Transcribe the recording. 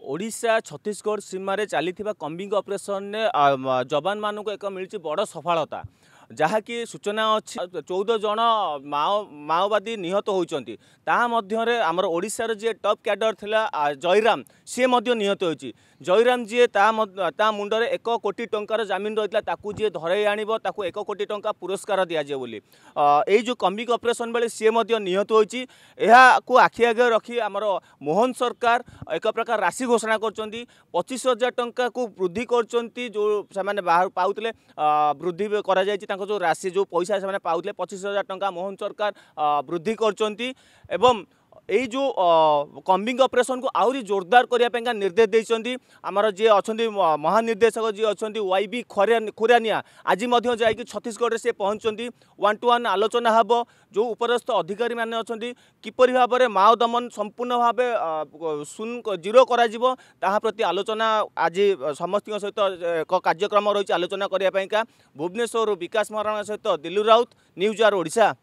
ओडिशा छत्तीसगढ़ सीमार चली combing operation ने जवान मान को एक मिली बड़ सफलता जहाँकि सूचना अच्छी 14 जन माओवादी निहत होती आमर ओडिशार जी टॉप कैडर थिला जयराम सी निहत होती जयराम जी ता मुंडरे 1 कोटी टंकार जमीन रही ताकू जी धरई आणव ताकू 1 कोटी टंका पुरस्कार दिजाए बोली यही जो कम्बिंग ऑपरेशन बेले सी निहत होती आखि आगे रखी आमर मोहन सरकार एक प्रकार राशि घोषणा कर 25,000 टंका को वृद्धि कर जो से पाते वृद्धि कर जो राशि जो पैसा से पाते 25,000 टंका मोहन सरकार वृद्धि कर यही जो कम्बिंग ऑपरेशन को आहरी जोरदार करने निर्देश देते आमर जी अच्छा महानिर्देशक जी अच्छा YB खुरानिया आज जाकि छत्तीसगढ़ से पहुँचती 1-to-1 आलोचना हम जो उपरस्थ अधिकारी मैंने अच्छा किपर भाव में माओ दमन संपूर्ण भाव जीरो प्रति आलोचना आज समस्त सहित एक कार्यक्रम रही आलोचना करने भुवनेश्वर विकास महाराणा सहित दिल्लू राउत न्यूज आवर ओडिशा।